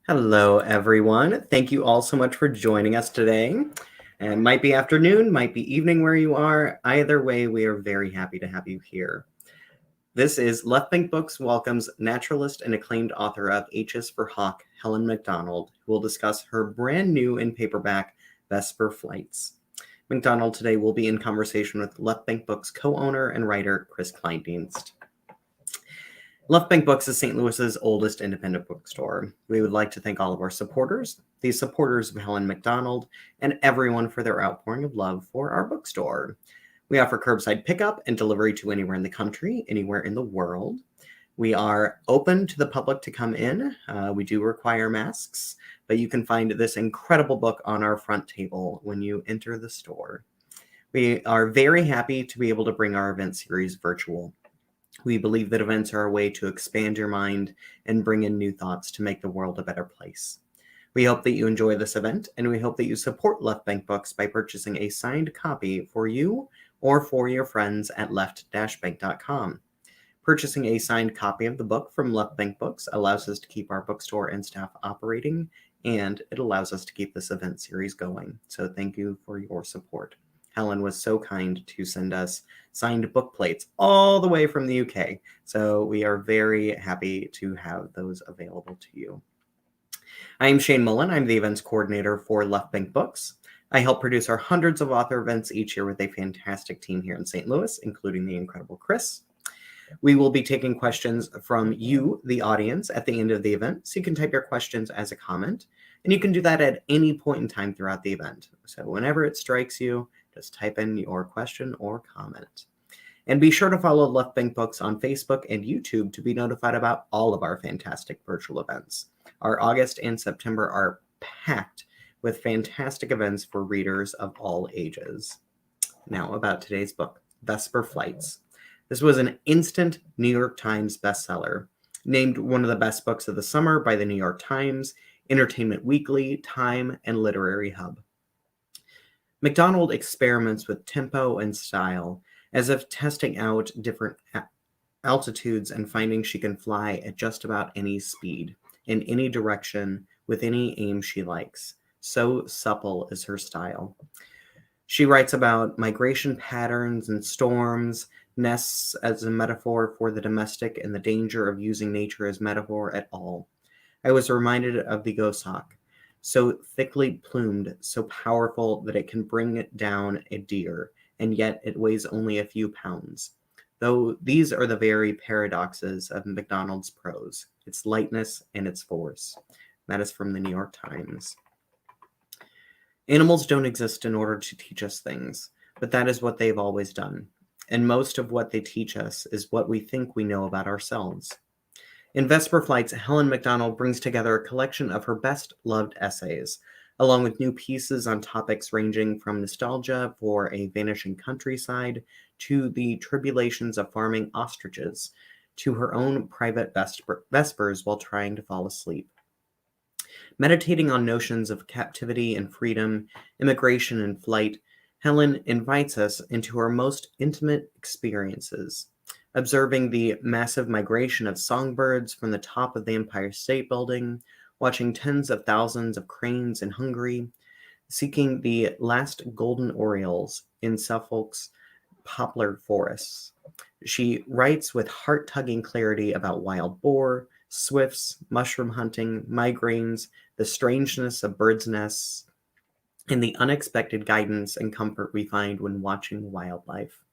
Hello, everyone. Thank you all so much for joining us today. And might be afternoon, might be evening where you are. Either way, we are very happy to have you here. This is Left Bank Books welcomes naturalist and acclaimed author of H's for Hawk, Helen MacDonald, who will discuss her brand new in paperback Vesper Flights. MacDonald today will be in conversation with Left Bank Books co-owner and writer Chris Kleindienst. Left Bank Books is St. Louis's oldest independent bookstore. We would like to thank all of our supporters, the supporters of Helen MacDonald, and everyone for their outpouring of love for our bookstore. We offer curbside pickup and delivery to anywhere in the country, anywhere in the world. We are open to the public to come in. We do require masks, but you can find this incredible book on our front table when you enter the store. We are very happy to be able to bring our event series virtual. We believe that events are a way to expand your mind and bring in new thoughts to make the world a better place. We hope that you enjoy this event, and we hope that you support Left Bank Books by purchasing a signed copy for you or for your friends at left-bank.com. Purchasing a signed copy of the book from Left Bank Books allows us to keep our bookstore and staff operating, and it allows us to keep this event series going. So thank you for your support. Helen was so kind to send us signed book plates all the way from the UK. So we are very happy to have those available to you. I am Shane Mullen. I'm the events coordinator for Left Bank Books. I help produce our hundreds of author events each year with a fantastic team here in St. Louis, including the incredible Chris. We will be taking questions from you, the audience, at the end of the event. So you can type your questions as a comment, and you can do that at any point in time throughout the event. So whenever it strikes you, just type in your question or comment. And be sure to follow Left Bank Books on Facebook and YouTube to be notified about all of our fantastic virtual events. Our August and September are packed with fantastic events for readers of all ages. Now about today's book, Vesper Flights. This was an instant New York Times bestseller, named one of the best books of the summer by the New York Times, Entertainment Weekly, Time, and Literary Hub. MacDonald experiments with tempo and style, as if testing out different altitudes and finding she can fly at just about any speed, in any direction, with any aim she likes. So supple is her style. She writes about migration patterns and storms, nests as a metaphor for the domestic, and the danger of using nature as metaphor at all. I was reminded of the goshawk, so thickly plumed, so powerful that it can bring down a deer, and yet it weighs only a few pounds. Though these are the very paradoxes of MacDonald's prose, its lightness and its force. That is from the New York Times. Animals don't exist in order to teach us things, but that is what they've always done. And most of what they teach us is what we think we know about ourselves. In Vesper Flights, Helen MacDonald brings together a collection of her best-loved essays, along with new pieces on topics ranging from nostalgia for a vanishing countryside to the tribulations of farming ostriches, to her own private vespers while trying to fall asleep. Meditating on notions of captivity and freedom, immigration and flight, Helen invites us into her most intimate experiences, observing the massive migration of songbirds from the top of the Empire State Building, watching tens of thousands of cranes in Hungary, seeking the last golden orioles in Suffolk's poplar forests. She writes with heart-tugging clarity about wild boar, swifts, mushroom hunting, migraines, the strangeness of birds' nests, and the unexpected guidance and comfort we find when watching wildlife.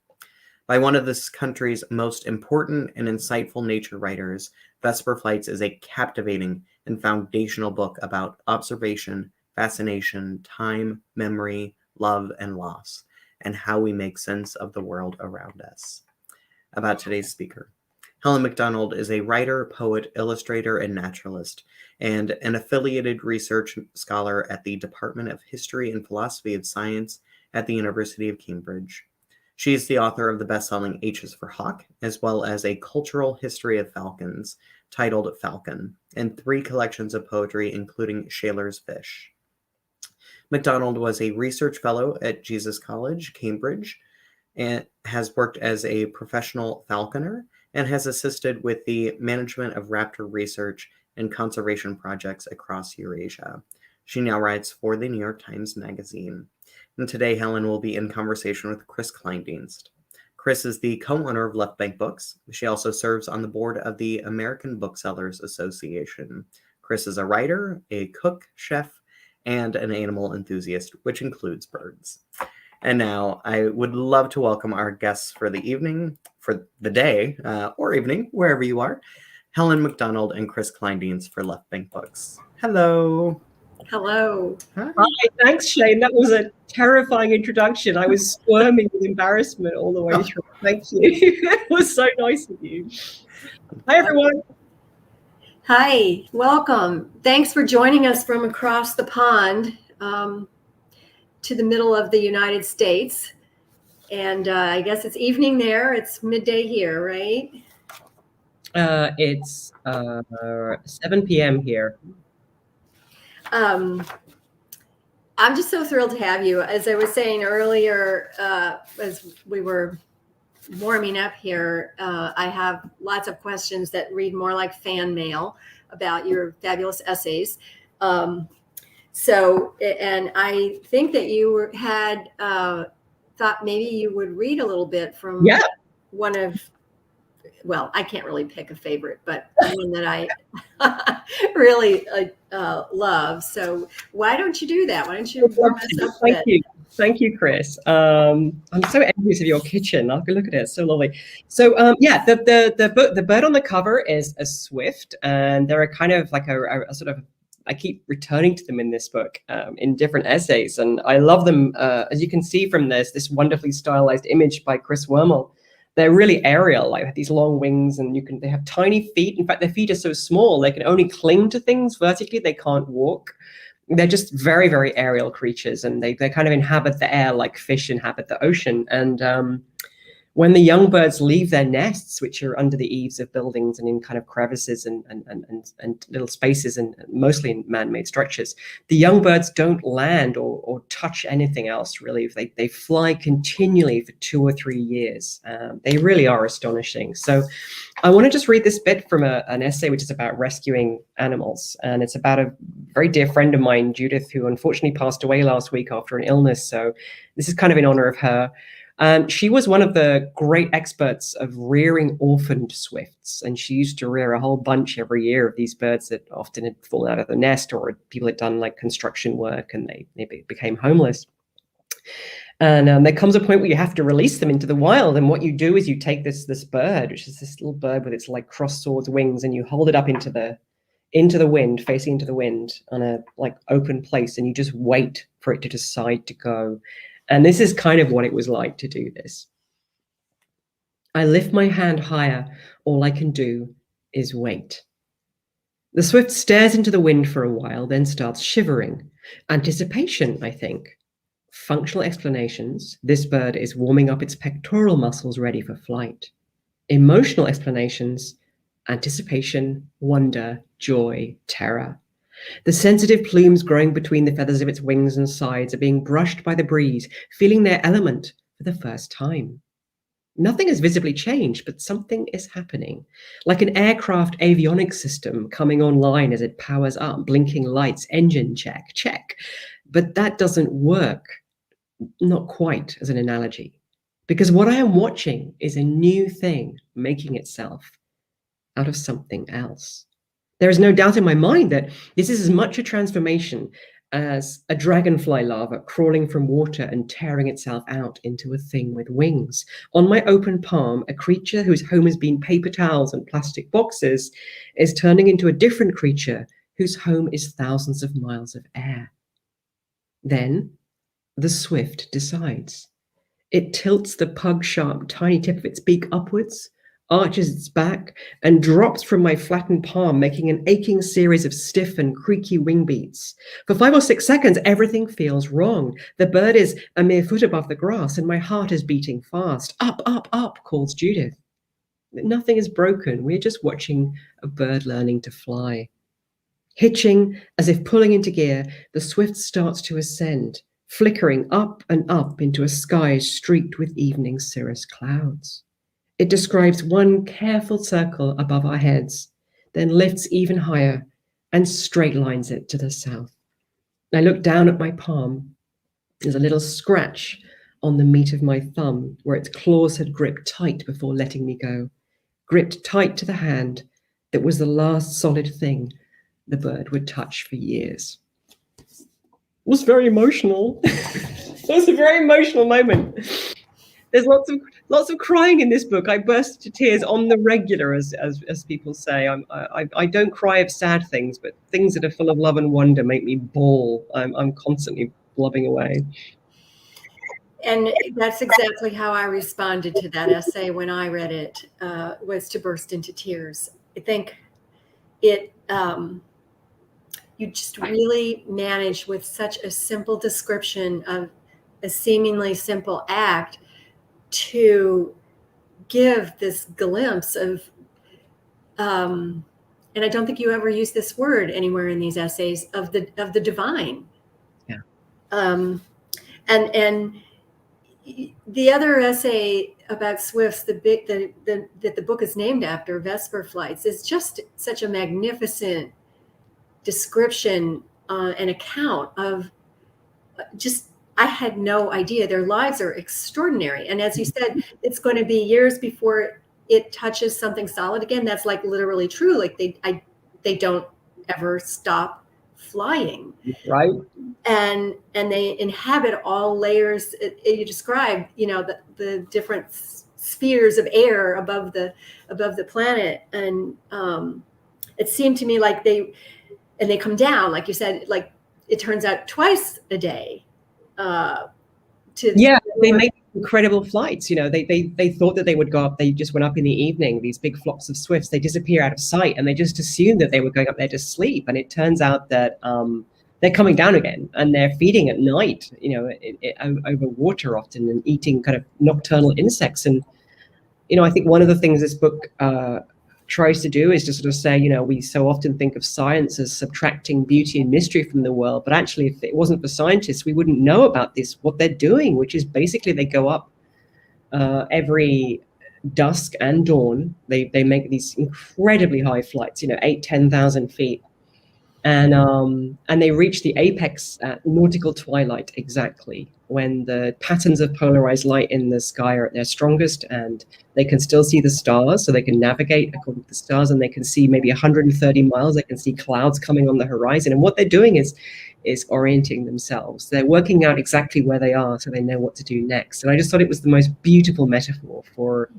By one of this country's most important and insightful nature writers, Vesper Flights is a captivating and foundational book about observation, fascination, time, memory, love, and loss, and how we make sense of the world around us. About today's speaker. Helen MacDonald is a writer, poet, illustrator, and naturalist, and an affiliated research scholar at the Department of History and Philosophy of Science at the University of Cambridge. She is the author of the best-selling H's for Hawk, as well as a cultural history of falcons titled Falcon, and 3 collections of poetry, including Shaler's Fish. MacDonald was a research fellow at Jesus College, Cambridge, and has worked as a professional falconer, and has assisted with the management of raptor research and conservation projects across Eurasia. She now writes for the New York Times Magazine. And today, Helen will be in conversation with Chris Kleindienst. Chris is the co-owner of Left Bank Books. She also serves on the board of the American Booksellers Association. Chris is a writer, a cook, chef, and an animal enthusiast, which includes birds. And now I would love to welcome our guests for the evening, for the day, or evening, wherever you are, Helen MacDonald and Chris Kleindienst for Left Bank Books. Hello. Hello. Hi. Hi, thanks, Shane. That was a terrifying introduction. I was squirming with embarrassment all the way through. Thank you. It was so nice of you. Hi, everyone. Hi, welcome. Thanks for joining us from across the pond to the middle of the United States. And I guess it's evening there. It's midday here, right? It's 7 p.m. here. I'm just so thrilled to have you. As I was saying earlier, as we were warming up here, I have lots of questions that read more like fan mail about your fabulous essays. And I think that you had thought maybe you would read a little bit from one of, well, I can't really pick a favorite, but one that I really love. So why don't you do that? Why don't you warm us up? Thank you, Chris. I'm so envious of your kitchen. I'll go look at it. It's so lovely. So the bird on the cover is a swift, and they're a kind of like a sort of, I keep returning to them in this book in different essays, and I love them. As you can see from this wonderfully stylized image by Chris Wormel. They're really aerial, like these long wings, and they have tiny feet. In fact, their feet are so small, they can only cling to things vertically. They can't walk. They're just very, very aerial creatures, and they kind of inhabit the air like fish inhabit the ocean. And when the young birds leave their nests, which are under the eaves of buildings and in kind of crevices and little spaces, and mostly in man-made structures, the young birds don't land or touch anything else, really. They fly continually for 2 or 3 years. They really are astonishing. So I want to just read this bit from an essay which is about rescuing animals. And it's about a very dear friend of mine, Judith, who unfortunately passed away last week after an illness. So this is kind of in honor of her. She was one of the great experts of rearing orphaned swifts, and she used to rear a whole bunch every year of these birds that often had fallen out of the nest, or people had done like construction work and they became homeless. And there comes a point where you have to release them into the wild, and what you do is you take this bird, which is this little bird with its like crossed swords wings, and you hold it up into the wind, facing into the wind on a like open place, and you just wait for it to decide to go. And this is kind of what it was like to do this. I lift my hand higher. All I can do is wait. The swift stares into the wind for a while, then starts shivering. Anticipation, I think. Functional explanations. This bird is warming up its pectoral muscles ready for flight. Emotional explanations. Anticipation, wonder, joy, terror. The sensitive plumes growing between the feathers of its wings and sides are being brushed by the breeze, feeling their element for the first time. Nothing has visibly changed, but something is happening, like an aircraft avionics system coming online as it powers up, blinking lights, engine check, check. But that doesn't work, not quite as an analogy, because what I am watching is a new thing making itself out of something else. There is no doubt in my mind that this is as much a transformation as a dragonfly larva crawling from water and tearing itself out into a thing with wings. On my open palm, a creature whose home has been paper towels and plastic boxes is turning into a different creature whose home is thousands of miles of air. Then the swift decides. It tilts the pug-sharp tiny tip of its beak upwards, arches its back, and drops from my flattened palm, making an aching series of stiff and creaky wing beats. For 5 or 6 seconds, everything feels wrong. The bird is a mere foot above the grass, and my heart is beating fast. Up, up, up, calls Judith. Nothing is broken. We're just watching a bird learning to fly. Hitching, as if pulling into gear, the swift starts to ascend, flickering up and up into a sky streaked with evening cirrus clouds. It describes one careful circle above our heads, then lifts even higher, and straight lines it to the south. I look down at my palm. There's a little scratch on the meat of my thumb where its claws had gripped tight before letting me go, gripped tight to the hand that was the last solid thing the bird would touch for years. It was very emotional. It was a very emotional moment. There's lots of crying in this book. I burst into tears on the regular, as people say. I don't cry of sad things, but things that are full of love and wonder make me bawl. I'm constantly blubbing away. And that's exactly how I responded to that essay when I read it, was to burst into tears. I think it, you just really managed with such a simple description of a seemingly simple act to give this glimpse of, and I don't think you ever use this word anywhere in these essays, of the divine. Yeah. And the other essay about swifts, that the book is named after, Vesper Flights, is just such a magnificent description and account of just, I had no idea. Their lives are extraordinary. And as you said, it's going to be years before it touches something solid again. That's like literally true. Like they don't ever stop flying. Right. And they inhabit all layers. You described, the different spheres of air above the planet. And it seemed to me like they come down, like you said, like it turns out twice a day. They make incredible flights. They thought that they would go up. They just went up in the evening. These big flocks of swifts, they disappear out of sight, and they just assumed that they were going up there to sleep. And it turns out that they're coming down again, and they're feeding at night. Over water often, and eating kind of nocturnal insects. And I think one of the things this book tries to do is to sort of say, we so often think of science as subtracting beauty and mystery from the world, but actually, if it wasn't for scientists, we wouldn't know about what they're doing, which is basically they go up every dusk and dawn. They make these incredibly high flights, 8,000-10,000 feet, and they reach the apex at nautical twilight, exactly when the patterns of polarized light in the sky are at their strongest, and they can still see the stars, so they can navigate according to the stars, and they can see maybe 130 miles. They can see clouds coming on the horizon, and what they're doing is orienting themselves. They're working out exactly where they are, so they know what to do next. And I just thought it was the most beautiful metaphor for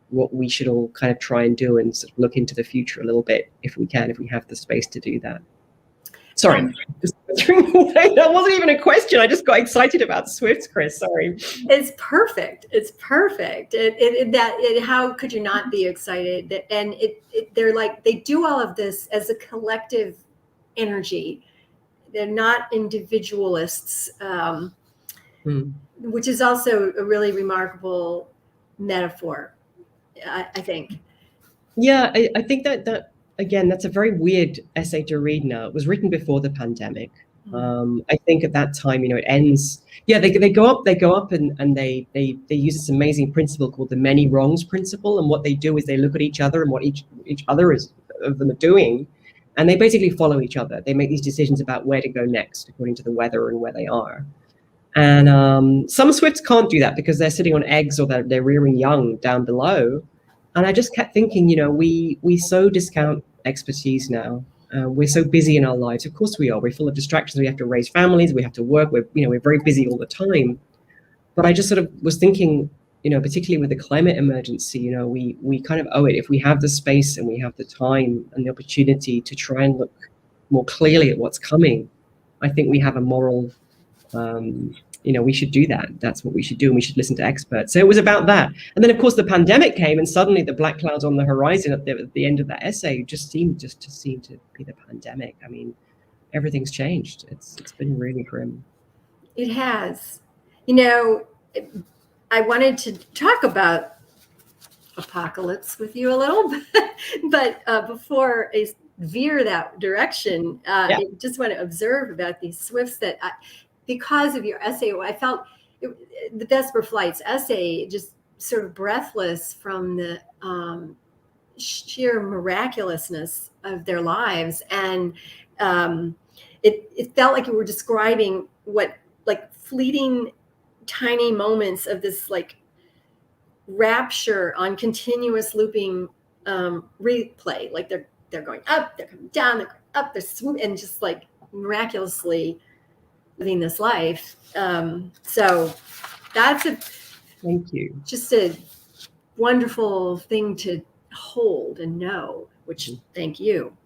what we should all kind of try and do, and sort of look into the future a little bit, if we can, if we have the space to do that. Sorry, that wasn't even a question. I just got excited about swifts, Chris. Sorry. It's perfect. It's perfect. How could you not be excited? And they're like, they do all of this as a collective energy. They're not individualists, which is also a really remarkable metaphor, I think. Yeah, I think that again, that's a very weird essay to read now. It was written before the pandemic. I think at that time, it ends. Yeah, they go up and they use this amazing principle called the many wrongs principle. And what they do is they look at each other and what each other of them are doing, and they basically follow each other. They make these decisions about where to go next according to the weather and where they are. And some swifts can't do that because they're sitting on eggs or they're rearing young down below. And I just kept thinking, we so discount expertise now. We're so busy in our lives. Of course we are. We're full of distractions. We have to raise families. We have to work. We're very busy all the time. But I just sort of was thinking, particularly with the climate emergency, we kind of owe it, if we have the space and we have the time and the opportunity to try and look more clearly at what's coming. I think we have a moral we should do that. That's what we should do, and we should listen to experts. So it was about that. And then, of course, the pandemic came, and suddenly the black clouds on the horizon at the end of that essay just seemed to be the pandemic. I mean, everything's changed. It's been really grim. It has. I wanted to talk about apocalypse with you a little bit, but before I veer that direction, I just want to observe about these swifts that because of your essay, I felt the Vesper Flights essay just sort of breathless from the sheer miraculousness of their lives. And it felt like you were describing what, like, fleeting tiny moments of this like rapture on continuous looping replay. Like they're going up, they're coming down, they're going up, they're swoop, and just like miraculously living this life. So that's Thank you. Just a wonderful thing to hold and know, which thank you.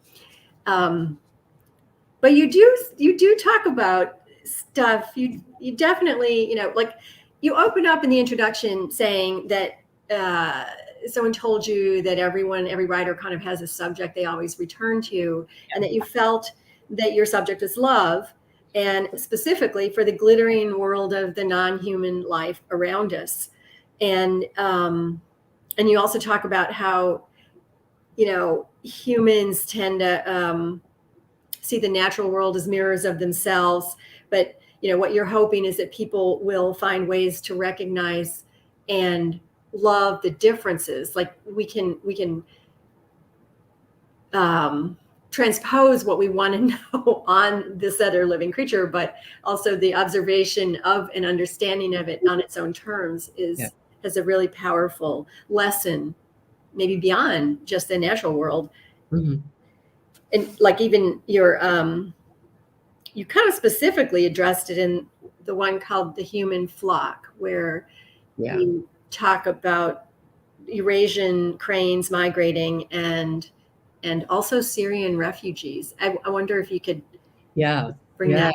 But you do talk about stuff. You definitely, like you open up in the introduction saying that someone told you that every writer kind of has a subject they always return to, and that you felt that your subject is love, and specifically for the glittering world of the non-human life around us. And you also talk about how, humans tend to see the natural world as mirrors of themselves. But, what you're hoping is that people will find ways to recognize and love the differences. Like we can transpose what we want to know on this other living creature, but also the observation of and understanding of it on its own terms has a really powerful lesson, maybe beyond just the natural world. Mm-hmm. And like even your you kind of specifically addressed it in the one called The Human Flock, where you talk about Eurasian cranes migrating and also Syrian refugees. I wonder if you could bring that.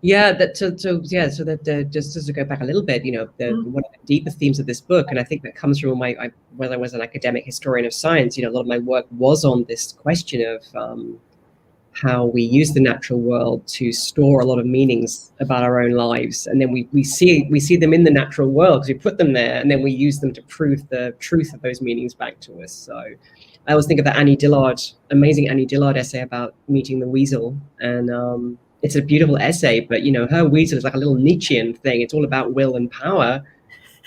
Yeah, so that just to go back a little bit, one of the deeper themes of this book, and I think that comes from when I was an academic historian of science, a lot of my work was on this question of how we use the natural world to store a lot of meanings about our own lives, and then we see them in the natural world because we put them there, and then we use them to prove the truth of those meanings back to us. So I always think of the amazing Annie Dillard essay about meeting the weasel, and it's a beautiful essay, but her weasel is like a little Nietzschean thing. It's all about will and power.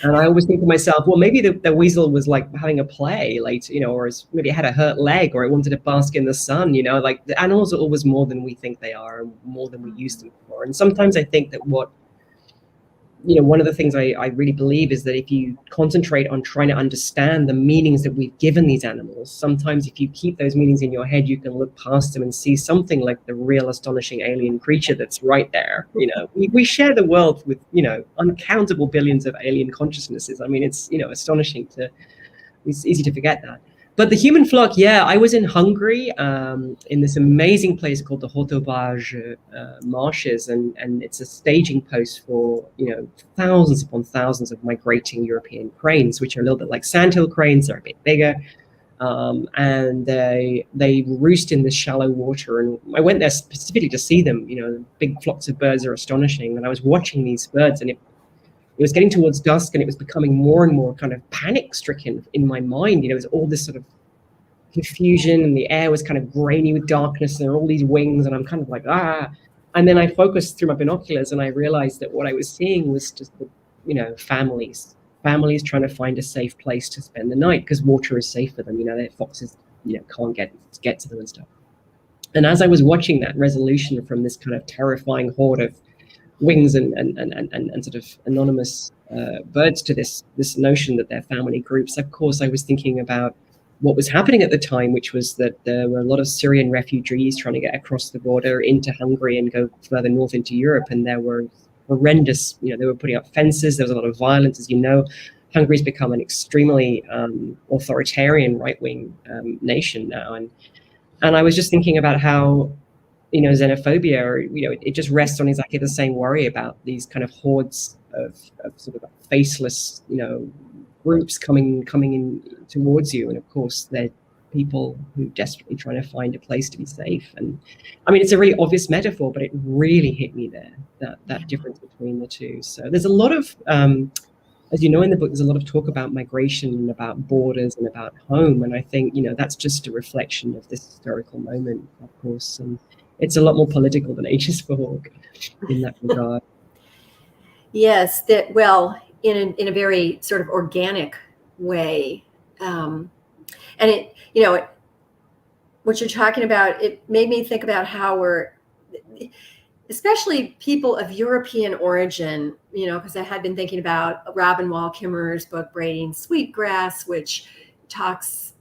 And I always think to myself, well, maybe the weasel was like having a play, like, or maybe it had a hurt leg, or it wanted to bask in the sun. Like the animals are always more than we think they are, and more than we use them for. And sometimes I think that one of the things I really believe is that if you concentrate on trying to understand the meanings that we've given these animals, sometimes if you keep those meanings in your head, you can look past them and see something like the real astonishing alien creature that's right there. We share the world with, uncountable billions of alien consciousnesses. I mean, it's, astonishing it's easy to forget that. But The Human Flock, I was in Hungary in this amazing place called the Hotobaj marshes, and it's a staging post for thousands upon thousands of migrating European cranes, which are a little bit like sandhill cranes. They're a bit bigger, and they roost in this shallow water. And I went there specifically to see them. Big flocks of birds are astonishing, and I was watching these birds, and it was getting towards dusk, and it was becoming more and more kind of panic-stricken in my mind. It was all this sort of confusion, and the air was kind of grainy with darkness, and there were all these wings, and I'm kind of like, And then I focused through my binoculars, and I realized that what I was seeing was just, families trying to find a safe place to spend the night because water is safe for them. The foxes, can't get to them and stuff. And as I was watching that resolution from this kind of terrifying horde of wings and sort of anonymous birds to this notion that they're family groups, of course, I was thinking about what was happening at the time, which was that there were a lot of Syrian refugees trying to get across the border into Hungary and go further north into Europe, and there were horrendous, they were putting up fences, there was a lot of violence, as you know. Hungary's become an extremely authoritarian right-wing nation now, and I was just thinking about how xenophobia, it just rests on exactly the same worry about these kind of hordes of sort of faceless, groups coming in towards you. And of course, they're people who are desperately trying to find a place to be safe. And I mean, it's a really obvious metaphor, but it really hit me there, that difference between the two. So there's a lot of, as you know, in the book, there's a lot of talk about migration and about borders and about home. And I think, that's just a reflection of this historical moment, of course. And it's a lot more political than H's for Hawk in that regard. Yes, in a very sort of organic way. And And what you're talking about, it made me think about how especially people of European origin, because I had been thinking about Robin Wall Kimmerer's book, Braiding Sweetgrass, which talks,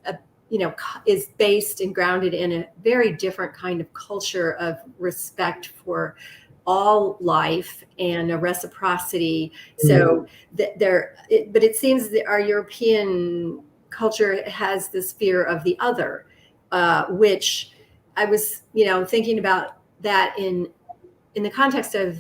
is based and grounded in a very different kind of culture of respect for all life and a reciprocity. So but it seems that our European culture has this fear of the other, which I was, thinking about that in the context of,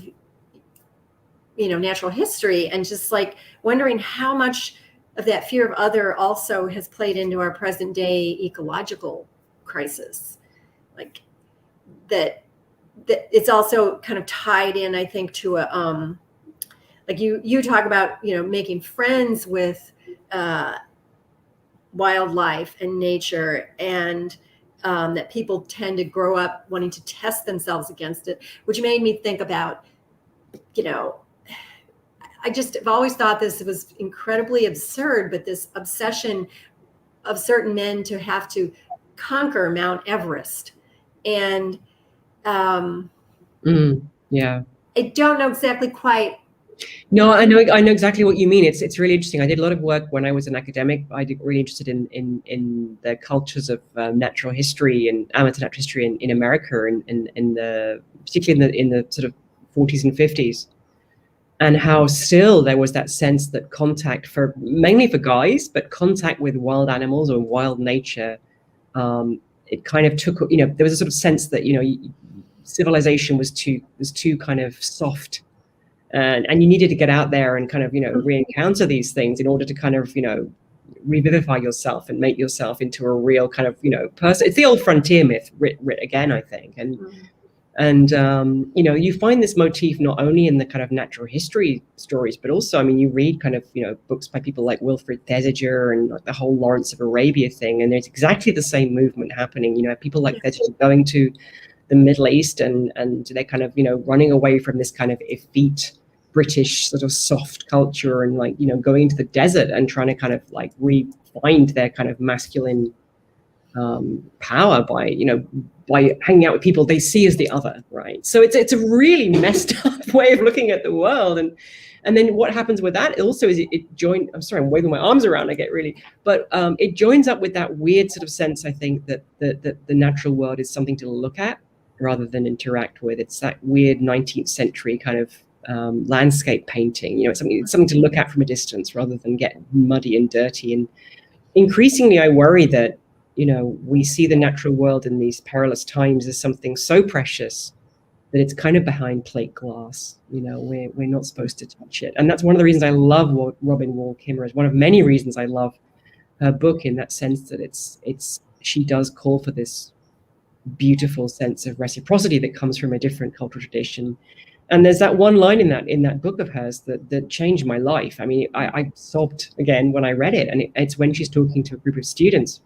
natural history, and just like wondering how much of that fear of other also has played into our present day ecological crisis. Like that it's also kind of tied in, I think, to like you talk about, making friends with wildlife and nature, and that people tend to grow up wanting to test themselves against it, which made me think about, I've always thought this was incredibly absurd, but this obsession of certain men to have to conquer Mount Everest. And yeah, I don't know exactly quite. No, I know exactly what you mean. It's really interesting. I did a lot of work when I was an academic. I did really interested in the cultures of natural history and amateur natural history in America, and particularly in the sort of 40s and 50s, and how still there was that sense that contact mainly for guys, but contact with wild animals or wild nature, it kind of took, there was a sort of sense that, civilization was too kind of soft. And you needed to get out there and kind of, re-encounter these things in order to kind of, revivify yourself and make yourself into a real kind of, person. It's the old frontier myth writ again, I think. And you find this motif not only in the kind of natural history stories, but also, you read kind of, books by people like Wilfrid Thesiger and like the whole Lawrence of Arabia thing. And there's exactly the same movement happening. People like Thesiger going to the Middle East and they're kind of, running away from this kind of effete British sort of soft culture, and like, going into the desert and trying to kind of like re-find their kind of masculine power by hanging out with people they see as the other, right? So it's a really messed up way of looking at the world. And then what happens with that also is I'm sorry, I'm waving my arms around, I get really, but it joins up with that weird sort of sense, I think, that the natural world is something to look at rather than interact with. It's that weird 19th century kind of landscape painting, it's something to look at from a distance rather than get muddy and dirty. And increasingly I worry that, we see the natural world in these perilous times as something so precious that it's kind of behind plate glass. We're not supposed to touch it. And that's one of the reasons I love Robin Wall Kimmerer. Is one of many reasons I love her book, in that sense that she does call for this beautiful sense of reciprocity that comes from a different cultural tradition. And there's that one line in that book of hers that changed my life. I sobbed again when I read it. And it's when she's talking to a group of students,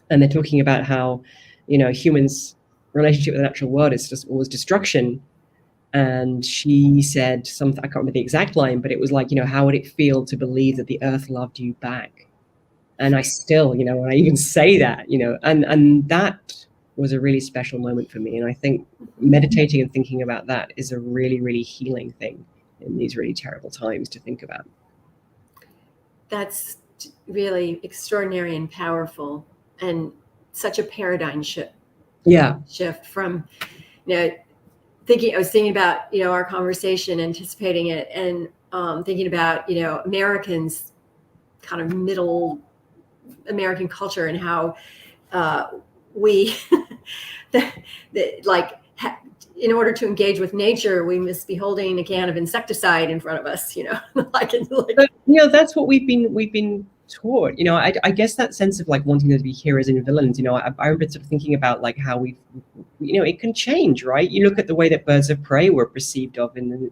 and they're talking about how, humans' relationship with the natural world is just always destruction. And she said something, I can't remember the exact line, but it was like, how would it feel to believe that the earth loved you back? And I still, when I even say that, and that was a really special moment for me. And I think meditating and thinking about that is a really, really healing thing in these really terrible times to think about. That's really extraordinary and powerful, and such a paradigm shift. Yeah. Shift from, I was thinking about, our conversation, anticipating it, and thinking about, Americans, kind of middle American culture, and how we, in order to engage with nature, we must be holding a can of insecticide in front of us, But, that's what we've been taught. I guess that sense of like wanting there to be heroes and villains. I remember sort of thinking about like how it can change, right? You look at the way that birds of prey were perceived of in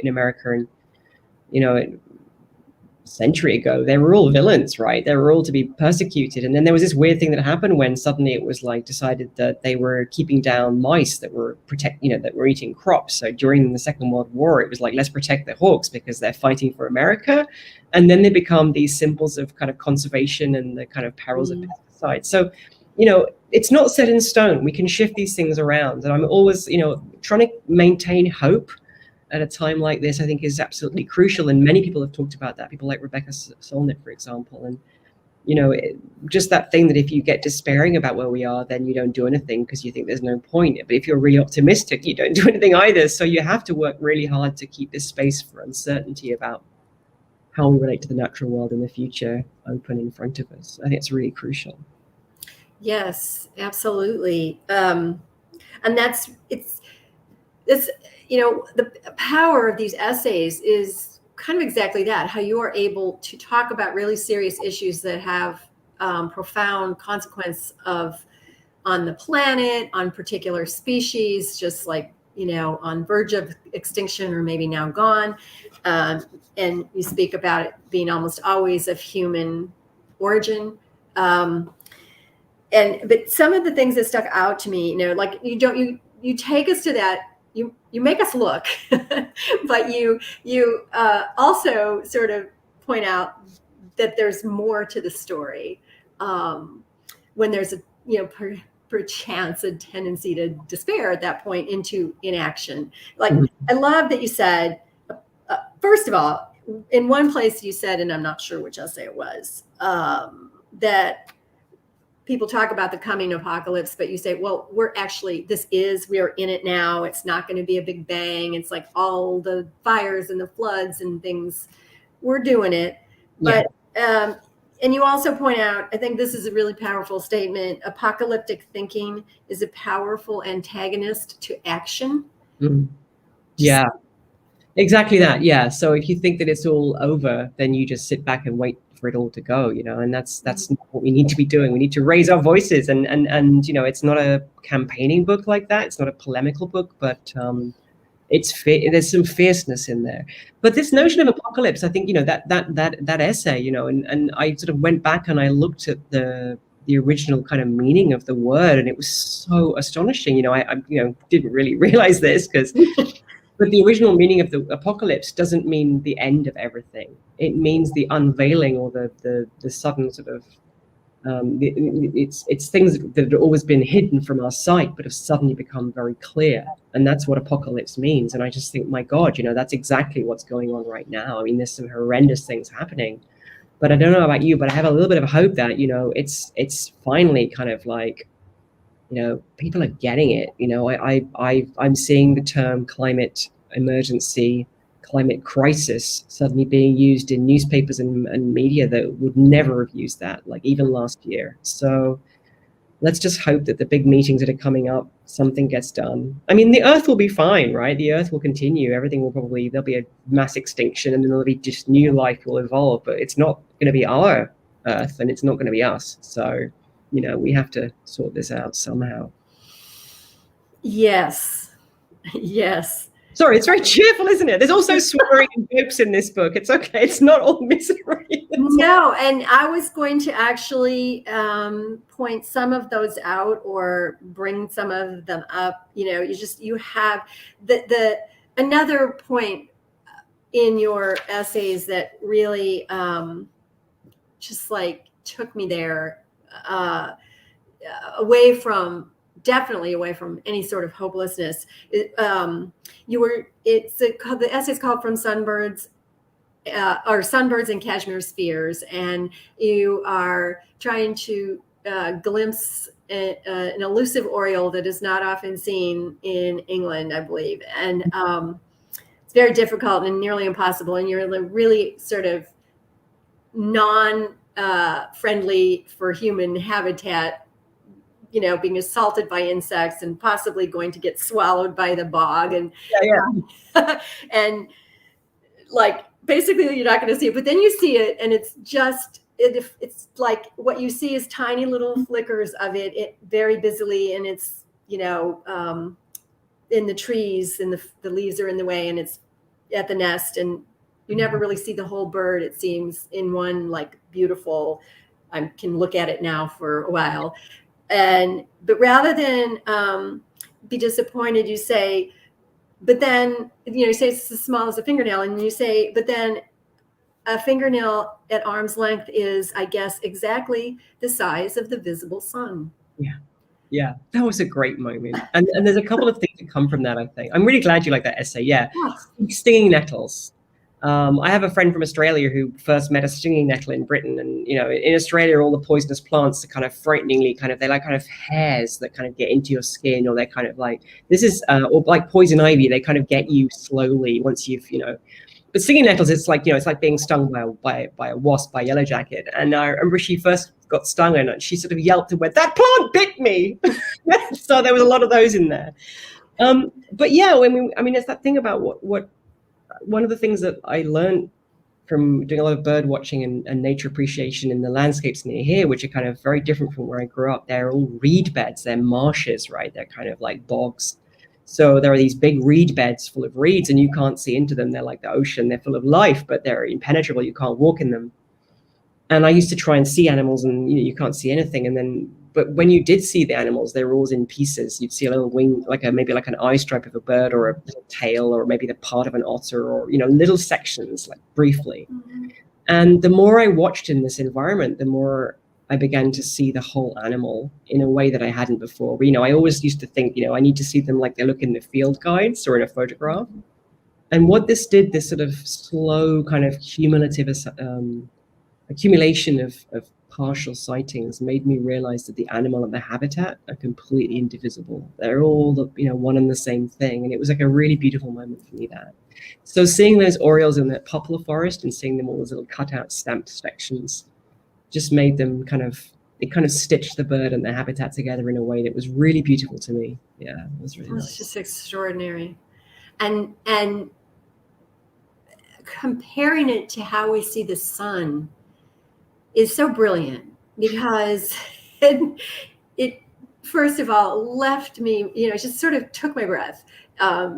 America, and a century ago, they were all villains, right? They were all to be persecuted. And then there was this weird thing that happened when suddenly it was like decided that they were keeping down mice that were that were eating crops. So during the Second World War, it was like, let's protect the hawks because they're fighting for America. And then they become these symbols of kind of conservation and the kind of perils of outside. So, it's not set in stone. We can shift these things around. And I'm always, trying to maintain hope at a time like this, I think is absolutely crucial. And many people have talked about that. People like Rebecca Solnit, for example. And, just that thing that if you get despairing about where we are, then you don't do anything because you think there's no point. But if you're really optimistic, you don't do anything either. So you have to work really hard to keep this space for uncertainty about how we relate to the natural world in the future open in front of us. I think it's really crucial. Yes, absolutely. And it's the power of these essays is kind of exactly that, how you are able to talk about really serious issues that have profound consequence on the planet, on particular species, just like, on verge of extinction or maybe now gone. And you speak about it being almost always of human origin. But some of the things that stuck out to me, like you take us to that, you make us look, but you also sort of point out that there's more to the story, when there's perchance a tendency to despair at that point into inaction. Like, I love that you said, first of all, in one place you said, and I'm not sure which essay it was, that people talk about the coming apocalypse, but you say, well, we are in it now. It's not going to be a big bang. It's like all the fires and the floods and things, we're doing it. Yeah. But, and you also point out, I think this is a really powerful statement, apocalyptic thinking is a powerful antagonist to action. Mm. Yeah, exactly that. Yeah. So if you think that it's all over, then you just sit back and wait for it all to go, and that's not what we need to be doing. We need to raise our voices, and it's not a campaigning book like that. It's not a polemical book, but there's some fierceness in there. But this notion of apocalypse, I think, that essay, and I sort of went back and I looked at the original kind of meaning of the word, and it was so astonishing. I didn't really realize this but the original meaning of the apocalypse doesn't mean the end of everything. It means the unveiling or the sudden sort of it's things that have always been hidden from our sight but have suddenly become very clear, and that's what apocalypse means. And I just think, my God, that's exactly what's going on right now. I mean, there's some horrendous things happening, but I don't know about you, but I have a little bit of hope that it's finally kind of like, people are getting it. I'm seeing the term climate emergency, climate crisis suddenly being used in newspapers and media that would never have used that, like even last year. So let's just hope that the big meetings that are coming up, something gets done. I mean, the Earth will be fine, right? The Earth will continue. Everything will there'll be a mass extinction, and then there'll be just new life will evolve, but it's not going to be our Earth, and it's not going to be us. So we have to sort this out somehow. Yes. Sorry, it's very cheerful, isn't it? There's also swearing and jokes in this book. It's okay. It's not all misery. No, and I was going to actually point some of those out or bring some of them up. You have the another point in your essays that really just like took me there. Definitely away from any sort of hopelessness. The essay's called From Sunbirds or Sunbirds and Cashmere Spheres, and you are trying to glimpse an elusive oriole that is not often seen in England, I believe, and it's very difficult and nearly impossible, and you're really sort of non-friendly for human habitat, being assaulted by insects and possibly going to get swallowed by the bog. And and like, basically you're not going to see it, but then you see it, and it's just, it's like what you see is tiny little flickers of it very busily, and it's, in the trees, and the leaves are in the way, and it's at the nest, and you never really see the whole bird, it seems, in one like beautiful, I can look at it now for a while. But rather than be disappointed, you say, but then, you say it's as small as a fingernail, and you say, but then a fingernail at arm's length is, I guess, exactly the size of the visible sun. Yeah, that was a great moment. And there's a couple of things that come from that, I think. I'm really glad you like that essay. Yeah. Stinging nettles. I have a friend from Australia who first met a stinging nettle in Britain. And, in Australia, all the poisonous plants are kind of frighteningly they're like kind of hairs that kind of get into your skin, or they're kind of like, or like poison ivy, they kind of get you slowly once you've, but stinging nettles, it's like, it's like being stung by a wasp, by a yellow jacket. And I remember she first got stung and she sort of yelped and went, "That plant bit me." So there was a lot of those in there. But yeah, it's that thing about what one of the things that I learned from doing a lot of bird watching and nature appreciation in the landscapes near here, which are kind of very different from where I grew up. They're all reed beds, they're marshes, right? They're kind of like bogs. So there are these big reed beds full of reeds and you can't see into them. They're like the ocean. They're full of life, but they're impenetrable. You can't walk in them. And I used to try and see animals and you can't see anything. But when you did see the animals, they were always in pieces. You'd see a little wing, maybe like an eye stripe of a bird, or a little tail, or maybe the part of an otter, or, little sections, like briefly. Mm-hmm. And the more I watched in this environment, the more I began to see the whole animal in a way that I hadn't before. I always used to think, I need to see them like they look in the field guides or in a photograph. And what this did, this sort of slow kind of cumulative accumulation of partial sightings, made me realize that the animal and the habitat are completely indivisible. They're all one and the same thing. And it was like a really beautiful moment for me, that. So seeing those orioles in that poplar forest and seeing them all as little cutout stamped sections just made them kind of stitched the bird and the habitat together in a way that was really beautiful to me. Yeah, it was really nice. It's just extraordinary. And comparing it to how we see the sun is so brilliant, because it first of all left me, just sort of took my breath.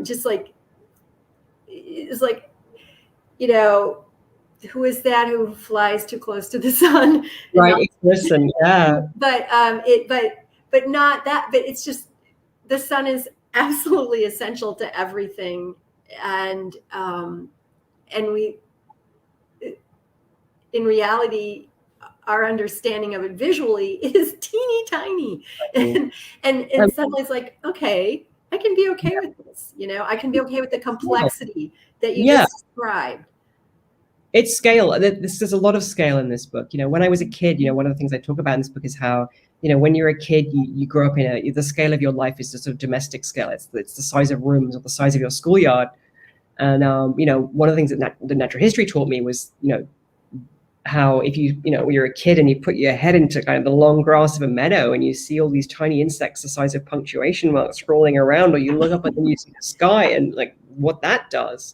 Just like, it's like, who is that who flies too close to the sun? Right. Listen. Yeah. But not that. But it's just, the sun is absolutely essential to everything, and we, in reality, our understanding of it visually is teeny tiny, and suddenly it's like, okay, I can be okay with this. I can be okay with the complexity that you just described. It's scale. There's a lot of scale in this book. When I was a kid, one of the things I talk about in this book is how, when you're a kid, you grow up in the scale of your life is the sort of domestic scale. It's the size of rooms or the size of your schoolyard. And, one of the things that the natural history taught me was, how if when you're a kid and you put your head into kind of the long grass of a meadow and you see all these tiny insects the size of punctuation marks crawling around, or you look up and then you see the sky, and like what that does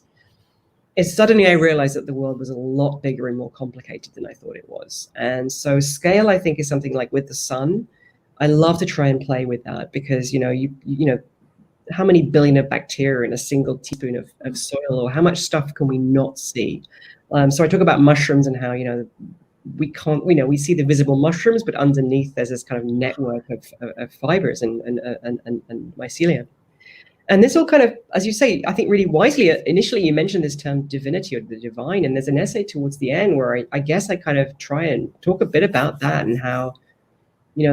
is suddenly I realized that the world was a lot bigger and more complicated than I thought it was. And so scale, I think, is something like with the sun. I love to try and play with that, because, how many billion of bacteria in a single teaspoon of soil, or how much stuff can we not see? So I talk about mushrooms and how, we can't, we see the visible mushrooms, but underneath there's this kind of network of fibers and mycelium. And this all kind of, as you say, I think really wisely, initially you mentioned this term divinity or the divine, and there's an essay towards the end where I guess I kind of try and talk a bit about that, and how,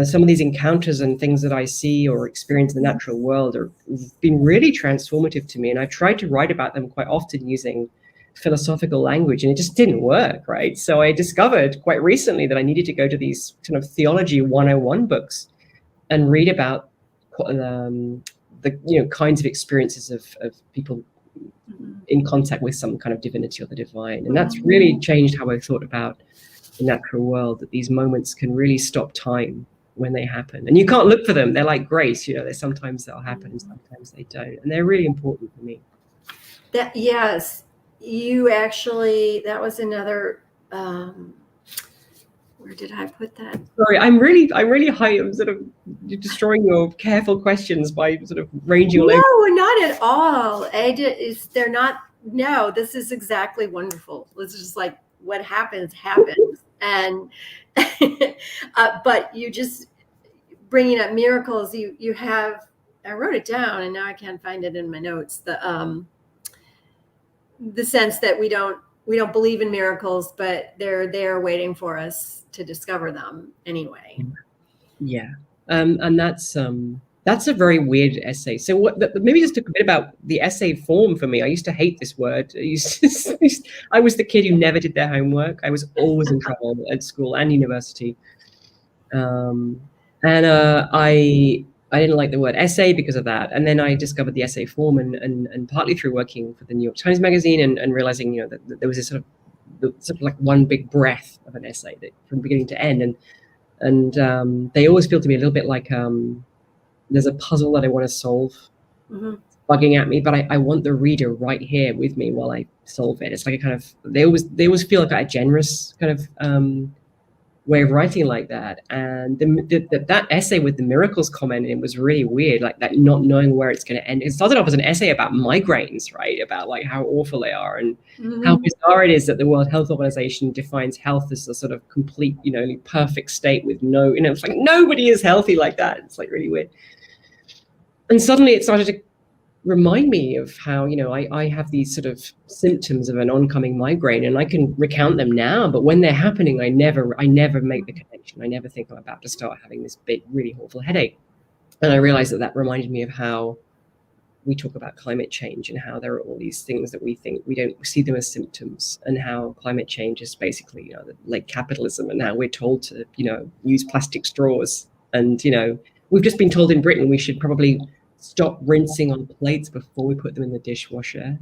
some of these encounters and things that I see or experience in the natural world have been really transformative to me. And I tried to write about them quite often using philosophical language, and it just didn't work, right? So I discovered quite recently that I needed to go to these kind of theology 101 books and read about the kinds of experiences of people in contact with some kind of divinity or the divine. And that's really changed how I thought about the natural world, that these moments can really stop time when they happen. And you can't look for them. They're like grace, sometimes they'll happen and sometimes they don't. And they're really important for me. Yes, you actually, that was another, where did I put that? Sorry, I'm really high. I'm sort of destroying your careful questions by sort of ranging all over. No, not at all. They're not. No, this is exactly wonderful. This is like what happens. And, but you just bringing up miracles, you have, I wrote it down and now I can't find it in my notes. The sense that we don't we don't believe in miracles, but they're there waiting for us to discover them anyway. Yeah. And that's a very weird essay. So maybe just talk a bit about the essay form for me. I used to hate this word. I was the kid who never did their homework. I was always in trouble at school and university. I didn't like the word essay because of that. And then I discovered the essay form and partly through working for the New York Times Magazine and realizing, that there was this sort of like one big breath of an essay that from beginning to end. And they always feel to me a little bit like there's a puzzle that I want to solve, bugging at me, but I want the reader right here with me while I solve it. It's like a kind of, they always feel like a generous kind of way of writing like that. And that essay with the miracles comment in it was really weird, like that not knowing where it's going to end. It started off as an essay about migraines, right? About like how awful they are and how bizarre it is that the World Health Organization defines health as a sort of complete, perfect state with no, it's like nobody is healthy like that. It's like really weird. And suddenly it started to remind me of how, I have these sort of symptoms of an oncoming migraine and I can recount them now, but when they're happening, I never make the connection. I never think I'm about to start having this big, really awful headache. And I realized that reminded me of how we talk about climate change and how there are all these things that we think we don't see them as symptoms, and how climate change is basically, like capitalism, and how we're told to, use plastic straws. And, we've just been told in Britain we should probably stop rinsing our plates before we put them in the dishwasher,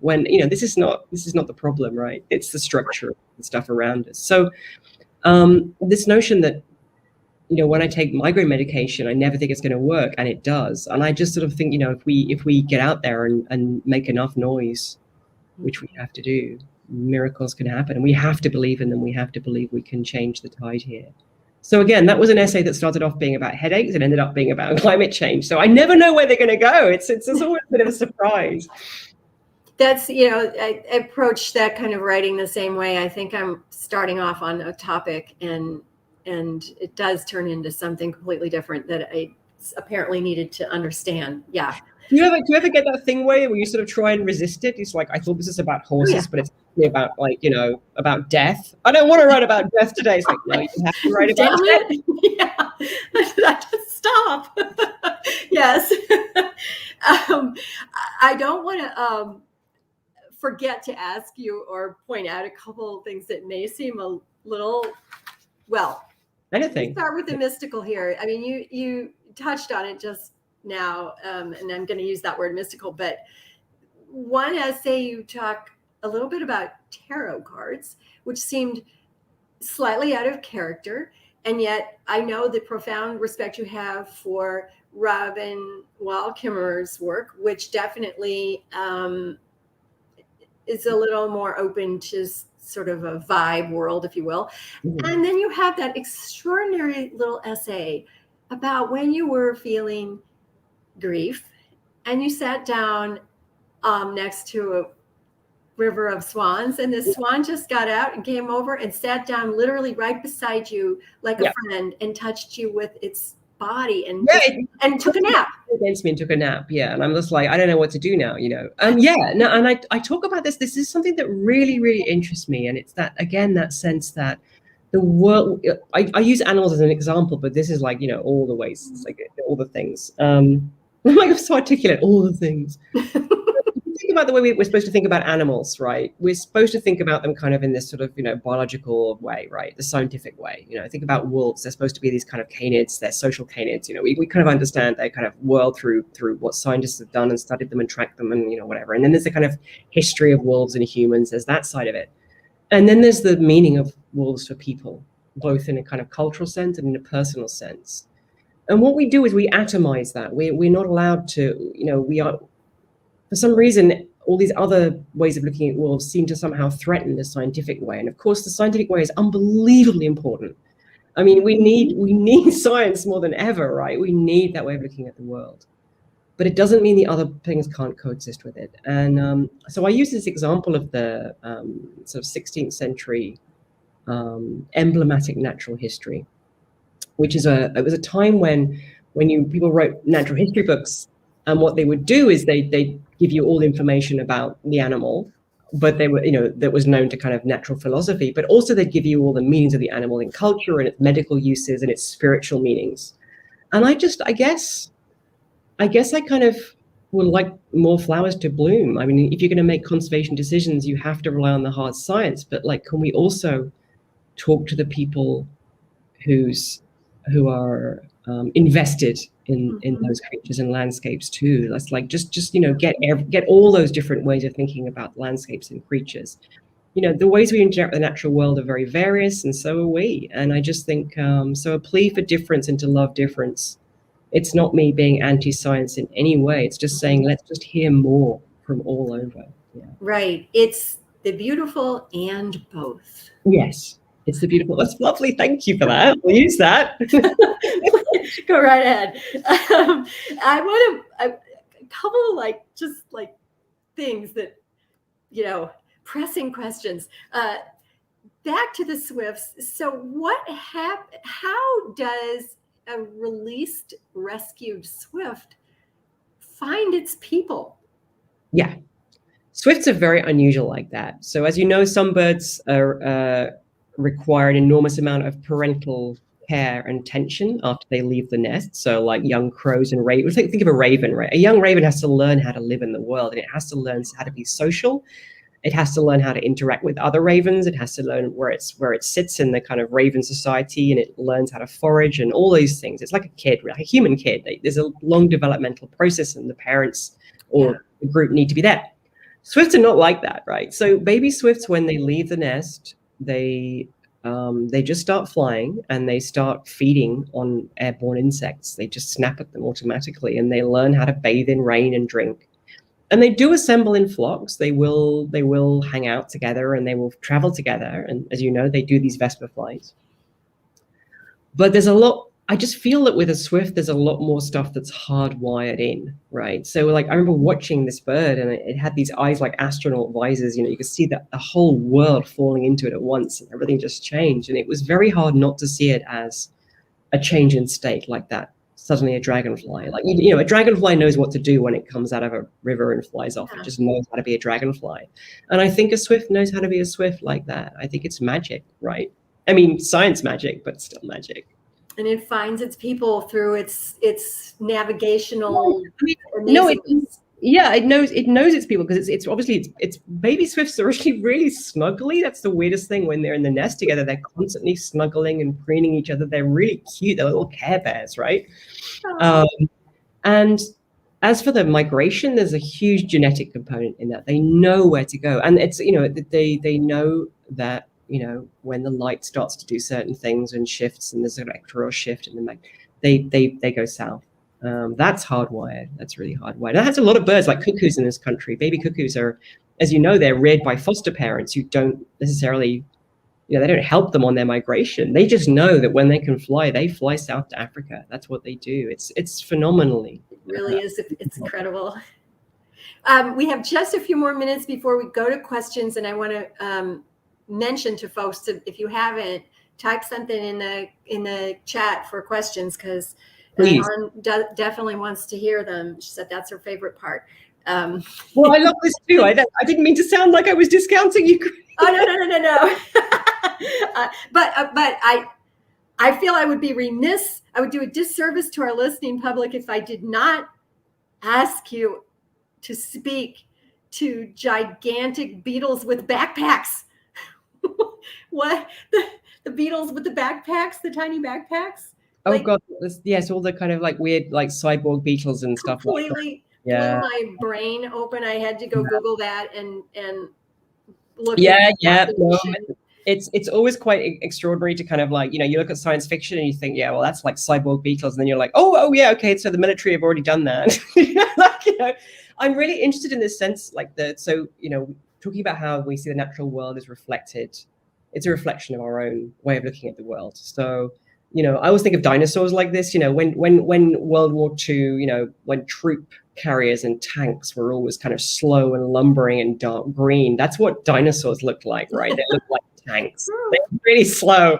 when, this is not the problem, right? It's the structure and stuff around us. So this notion that, when I take migraine medication, I never think it's going to work, and it does. And I just sort of think, if we get out there and make enough noise, which we have to do, miracles can happen. And we have to believe in them. We have to believe we can change the tide here. So again, that was an essay that started off being about headaches and ended up being about climate change. So I never know where they're going to go. It's always a bit of a surprise. That's, I approach that kind of writing the same way. I think I'm starting off on a topic and it does turn into something completely different that I apparently needed to understand. Yeah. Do you ever get that thing where you sort of try and resist it? It's like, I thought this is about horses, but it's about like, about death. I don't want to write about death today. It's like, no, you have to write about death. Yeah. I just stop. Yes. I don't want to forget to ask you or point out a couple of things that may seem a little, anything. Start with the mystical here. I mean, you touched on it just now, and I'm going to use that word mystical, but one essay you talk a little bit about tarot cards, which seemed slightly out of character, and yet I know the profound respect you have for Robin Wall Kimmerer's work, which definitely is a little more open to sort of a vibe world, if you will. And then you have that extraordinary little essay about when you were feeling grief and you sat down next to a river of swans, and the swan just got out and came over and sat down literally right beside you like a friend and touched you with its body and took a nap against me and took a nap. And I'm just like, I don't know what to do now, and I talk about this is something that really, really interests me, and it's that, again, that sense that the world, I use animals as an example, but this is like, all the ways, it's like all the things. I'm like, I'm so articulate, all the things. Think about the way we're supposed to think about animals, right? We're supposed to think about them kind of in this sort of, biological way, right? The scientific way. Think about wolves. They're supposed to be these kind of canids. They're social canids. We kind of understand their kind of world through what scientists have done and studied them and tracked them and, whatever. And then there's the kind of history of wolves and humans. There's that side of it. And then there's the meaning of wolves for people, both in a kind of cultural sense and in a personal sense. And what we do is we atomize that. We're not allowed to, we are, for some reason, all these other ways of looking at wolves seem to somehow threaten the scientific way. And of course, the scientific way is unbelievably important. I mean, we need science more than ever, right? We need that way of looking at the world. But it doesn't mean the other things can't coexist with it. And so I use this example of the sort of 16th century emblematic natural history, which is it was a time when people wrote natural history books, and what they would do is they give you all the information about the animal but they were, that was known to kind of natural philosophy, but also they'd give you all the meanings of the animal in culture and its medical uses and its spiritual meanings. And I guess I kind of would like more flowers to bloom. I mean, if you're going to make conservation decisions, you have to rely on the hard science, but like, can we also talk to the people who are invested in those creatures and landscapes too? That's like just get all those different ways of thinking about landscapes and creatures. The ways we interact with the natural world are very various, and so are we. And I just think so a plea for difference and to love difference. It's not me being anti-science in any way. It's just saying let's just hear more from all over. Yeah. Right. It's the beautiful and both. Yes. It's the beautiful. That's lovely. Thank you for that. We'll use that. Go right ahead. I want a couple of things that, pressing questions. Back to the swifts. So how does a released, rescued swift find its people? Yeah. Swifts are very unusual like that. So as you know, some birds require an enormous amount of parental care and attention after they leave the nest. So like young crows and ravens, think of a raven, right? A young raven has to learn how to live in the world, and it has to learn how to be social. It has to learn how to interact with other ravens. It has to learn where it sits in the kind of raven society, and it learns how to forage and all these things. It's like a kid, like a human kid. There's a long developmental process, and the parents or the group need to be there. Swifts are not like that, right? So baby swifts, when they leave the nest, they just start flying and they start feeding on airborne insects. They just snap at them automatically, and they learn how to bathe in rain and drink. And they do assemble in flocks. They will hang out together and they will travel together. And as you know, they do these Vesper flights. But there's a lot. I just feel that with a swift, there's a lot more stuff that's hardwired in, right? So like I remember watching this bird, and it had these eyes like astronaut visors. You could see the whole world falling into it at once, and everything just changed. And it was very hard not to see it as a change in state like that. Suddenly a dragonfly, like, a dragonfly knows what to do when it comes out of a river and flies off. It just knows how to be a dragonfly. And I think a swift knows how to be a swift like that. I think it's magic, right? I mean, science magic, but still magic. And it finds its people through its navigational. It knows its people, because it's obviously it's baby swifts are really, really snuggly. That's the weirdest thing. When they're in the nest together, they're constantly snuggling and preening each other. They're really cute. They're little Care Bears, right? And as for the migration, there's a huge genetic component in that. They know where to go, and it's they know that when the light starts to do certain things and shifts, and there's an electoral shift, and they go south. That's hardwired. That's really hardwired. And that has a lot of birds, like cuckoos in this country. Baby cuckoos are, as you know, they're reared by foster parents who don't necessarily, they don't help them on their migration. They just know that when they can fly, they fly south to Africa. That's what they do. It's phenomenally. It really is. It's incredible. We have just a few more minutes before we go to questions, and I want to mention to folks if you haven't, type something in the chat for questions, because Helen definitely wants to hear them. She said that's her favorite part. Well, I love this too. I didn't mean to sound like I was discounting you. Oh, no. But I feel I would be remiss. I would do a disservice to our listening public if I did not ask you to speak to gigantic beetles with backpacks. What? The beetles with the backpacks, the tiny backpacks? Oh God, yes, all the kind of like weird like cyborg beetles and stuff. Completely blew my brain open. I had to go Google that and look. It's always quite extraordinary to kind of like, you look at science fiction and you think, yeah, well, that's like cyborg beetles, and then you're like, oh yeah, okay, so the military have already done that. I'm really interested in this sense, like talking about how we see the natural world is reflected. It's a reflection of our own way of looking at the world. So I always think of dinosaurs like this. When World War II, when troop carriers and tanks were always kind of slow and lumbering and dark green, that's what dinosaurs looked like, right? They looked like tanks. They're really slow.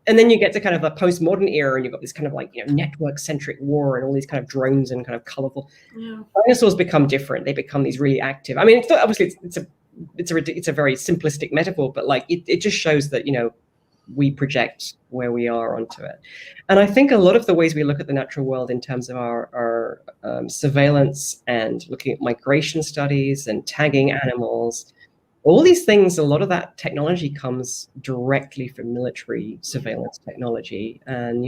And then you get to kind of a postmodern era, and you've got this kind of like network-centric war and all these kind of drones and kind of colorful. Yeah. Dinosaurs become different. They become these really active. I mean, obviously it's a it's a very simplistic metaphor, but like it just shows that, you know, we project where we are onto it. And I think a lot of the ways we look at the natural world in terms of our surveillance and looking at migration studies and tagging animals, all these things, a lot of that technology comes directly from military surveillance technology. And,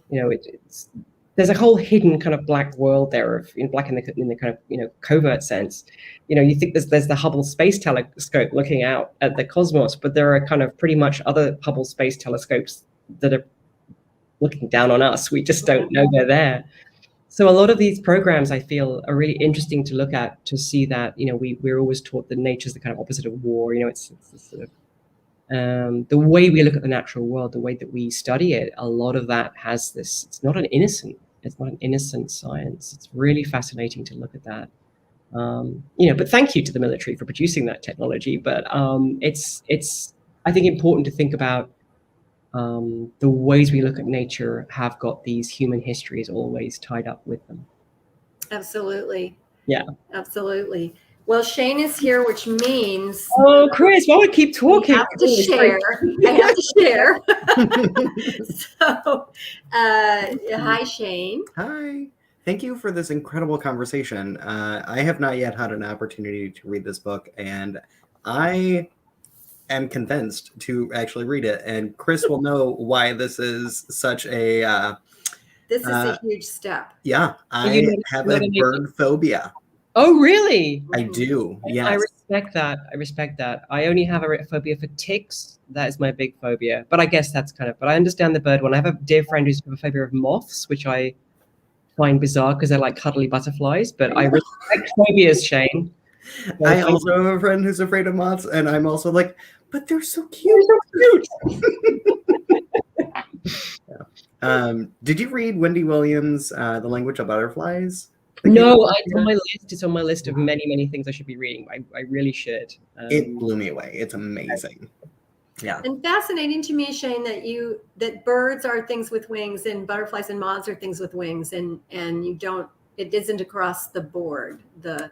it's there's a whole hidden kind of black world there of black in the kind of, covert sense. You think there's the Hubble Space Telescope looking out at the cosmos, but there are kind of pretty much other Hubble Space Telescopes that are looking down on us. We just don't know they're there. So a lot of these programs, I feel, are really interesting to look at, to see that, we're always taught that nature's the kind of opposite of war. It's sort of the way we look at the natural world, the way that we study it, a lot of that has this. It's not an innocent science. It's really fascinating to look at that. But thank you to the military for producing that technology. But it's I think important to think about the ways we look at nature have got these human histories always tied up with them. Absolutely. Yeah. Absolutely. Well, Shane is here, which means... Oh, Chris, why would I keep talking? I have to share. So, hi, Shane. Hi. Thank you for this incredible conversation. I have not yet had an opportunity to read this book, and I am convinced to actually read it. And Chris will know why this is such a... this is a huge step. Yeah, I have a bird phobia. Oh, really? I do. Yes. I respect that. I only have a phobia for ticks. That is my big phobia. But I guess that's but I understand the bird one. I have a dear friend who's got a phobia of moths, which I find bizarre because they're like cuddly butterflies. But I respect phobias, Shane. So I also have a friend who's afraid of moths, and I'm also like, but they're so cute. Yeah. Did you read Wendy Williams' The Language of Butterflies? No, it's on my list. It's on my list of many, many things I should be reading. I really should. It blew me away. It's amazing. Yeah. And fascinating to me, Shane, that birds are things with wings and butterflies and moths are things with wings, and it isn't across the board. But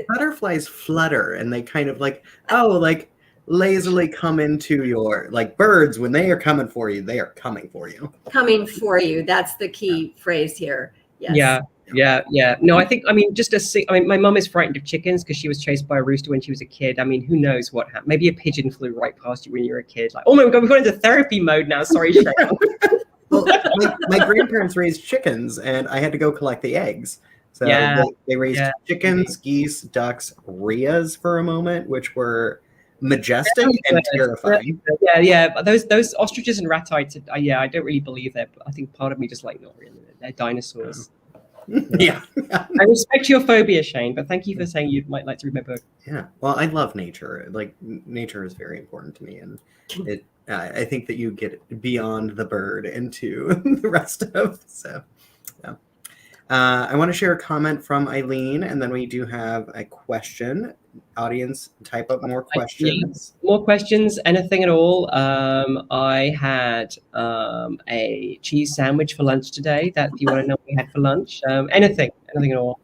butterflies flutter, and they kind of lazily come into your, like, birds, when they are coming for you, they are coming for you. Coming for you. That's the key phrase here. Yes. Yeah. No, my mum is frightened of chickens because she was chased by a rooster when she was a kid. I mean, who knows what happened? Maybe a pigeon flew right past you when you were a kid. Like, oh my God, we've gone into therapy mode now. Sorry, Shane. Well, my grandparents raised chickens, and I had to go collect the eggs. So they raised chickens, geese, ducks, rheas for a moment, which were majestic and terrifying. Yeah. Those ostriches and ratites, I don't really believe that. But I think part of me just not really. They're dinosaurs. Yeah. I respect your phobia, Shane, but thank you for saying you might like to read my book. Yeah. Well, I love nature. Like, nature is very important to me, and I think that you get beyond the bird into the rest of. So, yeah. I want to share a comment from Eileen, and then we do have a question. Audience, type up more questions. More questions, anything at all. I had a cheese sandwich for lunch today. That you want to know what we had for lunch? Anything at all.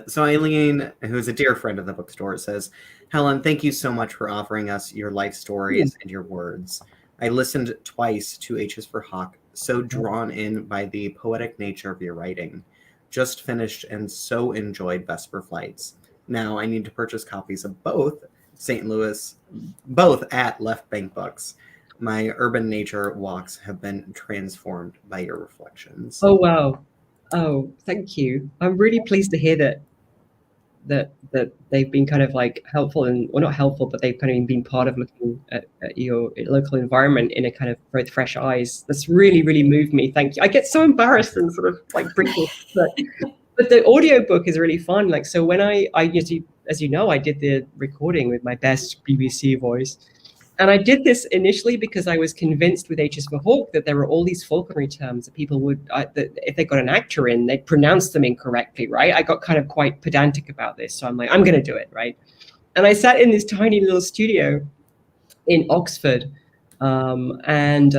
So Eileen, who is a dear friend of the bookstore, says, Helen, thank you so much for offering us your life stories and your words. I listened twice to H is for Hawk, so drawn in by the poetic nature of your writing. Just finished and so enjoyed Vesper Flights. Now I need to purchase copies of both at Left Bank Books. My urban nature walks have been transformed by your reflections. Oh, wow. Oh, thank you. I'm really pleased to hear that they've been kind of like helpful, or not helpful, but they've kind of been part of looking at your local environment in a kind of with fresh eyes. That's really, really moved me. Thank you. I get so embarrassed and sort of like breathless. But the audiobook is really fun. Like, so when I as you know, I did the recording with my best BBC voice. And I did this initially because I was convinced with H is for Hawk that there were all these falconry terms that people would, that if they got an actor in, they'd pronounce them incorrectly, right? I got kind of quite pedantic about this. So I'm like, I'm going to do it, right? And I sat in this tiny little studio in Oxford. And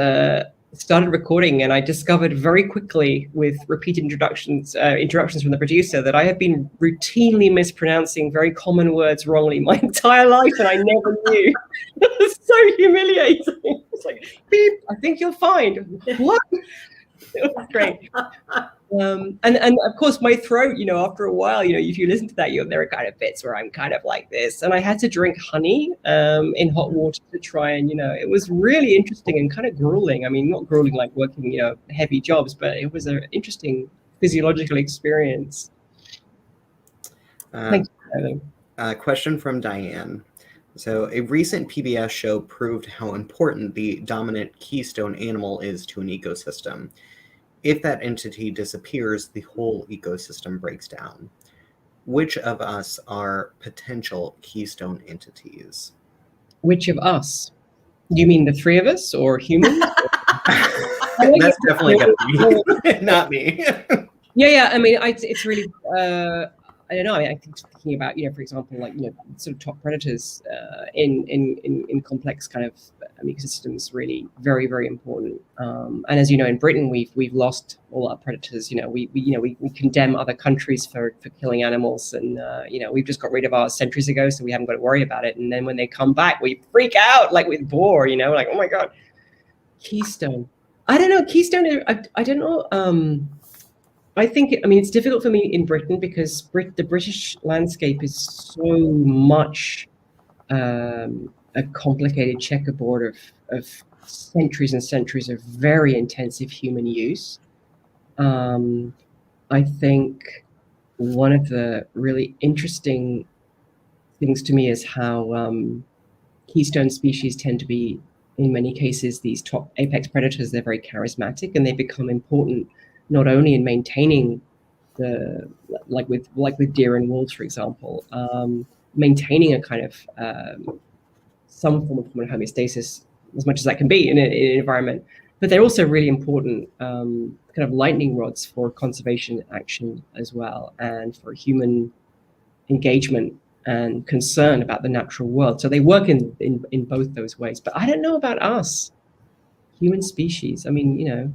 started recording, and I discovered very quickly with repeated interruptions from the producer that I had been routinely mispronouncing very common words wrongly my entire life, and I never knew. It was so humiliating. It's like, beep, I think you'll find. What? It was great. And of course my throat, after a while, if you listen to that, there are kind of bits where I'm kind of like this, and I had to drink honey in hot water to try and, it was really interesting and kind of grueling. I mean, not grueling like working, heavy jobs, but it was an interesting physiological experience. Thanks for having. Question from Diane. So a recent PBS show proved how important the dominant keystone animal is to an ecosystem. If that entity disappears, the whole ecosystem breaks down. Which of us are potential keystone entities? Which of us? You mean the three of us or humans? That's definitely going to be not me. Yeah. I mean, it's really, I don't know. I think thinking about, for example, like, sort of top predators in complex kind of ecosystems, really very, very important. And as you know, in Britain, we've lost all our predators. We condemn other countries for killing animals, and we've just got rid of ours centuries ago, so we haven't got to worry about it. And then when they come back, we freak out like with boar. Like, oh my god, keystone. I don't know, keystone. I don't know. I think, it's difficult for me in Britain because the British landscape is so much a complicated checkerboard of centuries and centuries of very intensive human use. I think one of the really interesting things to me is how keystone species tend to be, in many cases, these top apex predators. They're very charismatic, and they become important not only in maintaining like with deer and wolves, for example, maintaining a kind of some form of homeostasis as much as that can be in an environment, but they're also really important kind of lightning rods for conservation action as well, and for human engagement and concern about the natural world. So they work in both those ways. But I don't know about us, human species. I mean,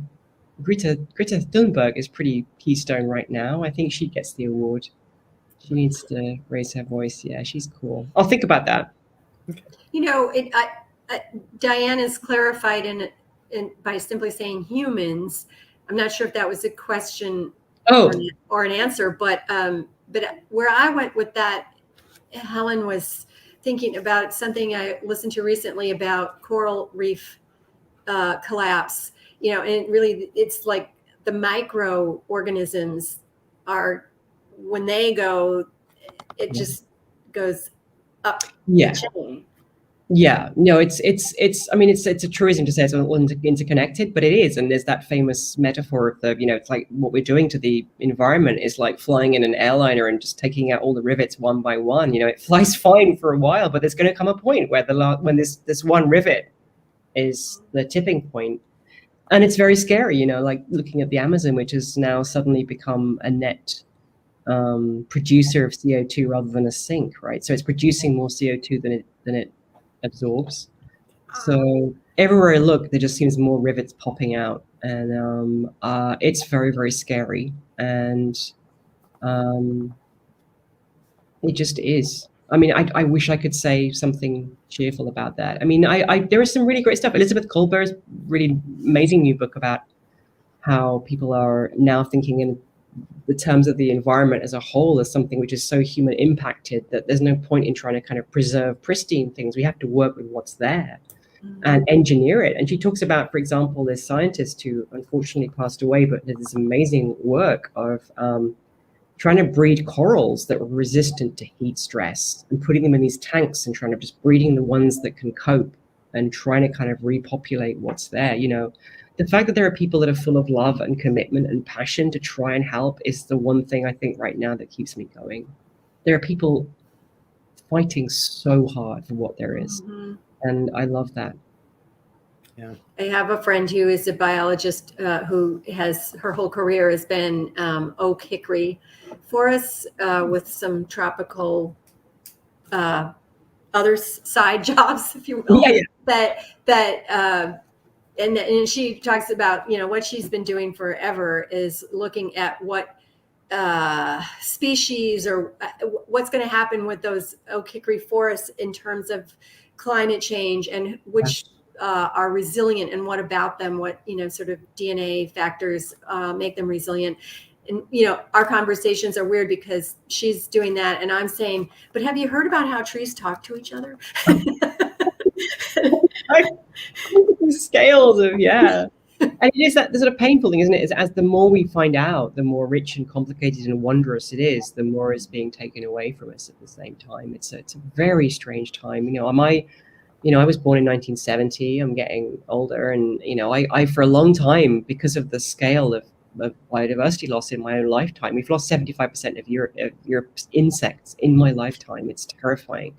Greta Thunberg is pretty keystone right now. I think she gets the award. She needs to raise her voice. Yeah, she's cool. I'll think about that. Diane has clarified in by simply saying humans. I'm not sure if that was a question or an answer, but where I went with that, Helen was thinking about something I listened to recently about coral reef collapse. And really, it's like the microorganisms are, when they go, it just goes up. Yeah. Yeah. No, it's a truism to say it's all interconnected, but it is. And there's that famous metaphor of it's like what we're doing to the environment is like flying in an airliner and just taking out all the rivets one by one. It flies fine for a while, but there's going to come a point where when this one rivet is the tipping point. And it's very scary, like looking at the Amazon, which has now suddenly become a net producer of CO2 rather than a sink, right? So it's producing more CO2 than it absorbs. So everywhere I look, there just seems more rivets popping out, and it's very, very scary. And it just is. I mean, I wish I could say something cheerful about that. I mean, there is some really great stuff. Elizabeth Kolber's really amazing new book about how people are now thinking in the terms of the environment as a whole as something which is so human impacted that there's no point in trying to kind of preserve pristine things. We have to work with what's there and engineer it. And she talks about, for example, this scientist who unfortunately passed away, but did this amazing work of trying to breed corals that were resistant to heat stress and putting them in these tanks and trying to just breeding the ones that can cope and trying to kind of repopulate what's there. The fact that there are people that are full of love and commitment and passion to try and help is the one thing I think right now that keeps me going. There are people fighting so hard for what there is. And I love that. Yeah. I have a friend who is a biologist who has her whole career has been oak hickory forests with some tropical other side jobs, if you will, that and she talks about, what she's been doing forever is looking at what species or what's going to happen with those oak hickory forests in terms of climate change, and which are resilient, and what about them, what sort of DNA factors make them resilient. And our conversations are weird because she's doing that and I'm saying, but have you heard about how trees talk to each other? Scales of, yeah. And it is that the sort of painful thing, isn't it? Is as the more we find out, the more rich and complicated and wondrous it is, the more is being taken away from us at the same time. It's a very strange time. I was born in 1970. I'm getting older, and I for a long time, because of the scale of biodiversity loss in my own lifetime, we've lost 75% of Europe's insects in my lifetime. It's terrifying.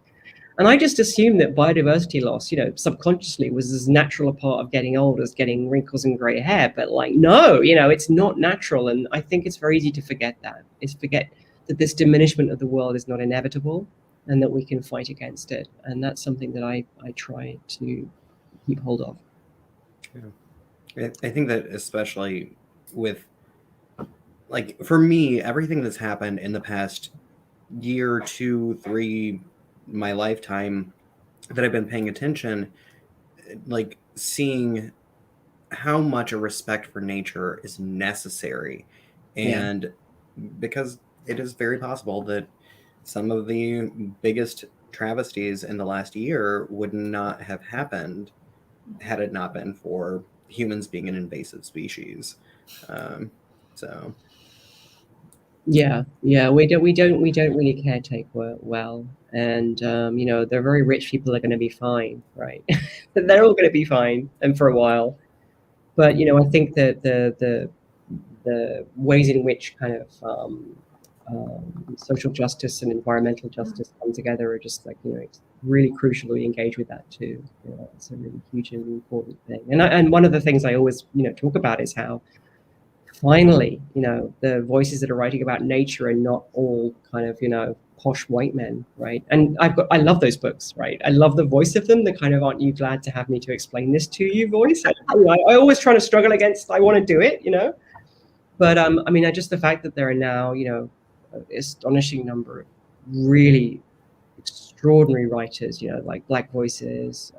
And I just assumed that biodiversity loss, subconsciously was as natural a part of getting old as getting wrinkles and gray hair. But no, it's not natural. And I think it's very easy to forget that. Forget that this diminishment of the world is not inevitable and that we can fight against it. And that's something that I try to keep hold of. Yeah. I think that especially with, for me, everything that's happened in the past year, 2, 3, my lifetime that I've been paying attention, seeing how much a respect for nature is necessary. And because it is very possible that some of the biggest travesties in the last year would not have happened had it not been for humans being an invasive species. Yeah, we don't really caretake well, and the very rich people are going to be fine, right? They're all going to be fine, and for a while. But I think that the ways in which kind of social justice and environmental justice come together are just it's really crucial we engage with that too. It's a really huge and important thing. And one of the things I always talk about is how finally, the voices that are writing about nature are not all kind of, posh white men, right? And I love those books, right? I love the voice of them, the kind of, aren't you glad to have me to explain this to you voice. I always try to struggle against, I want to do it, But just the fact that there are now, an astonishing number of really extraordinary writers, like Black voices,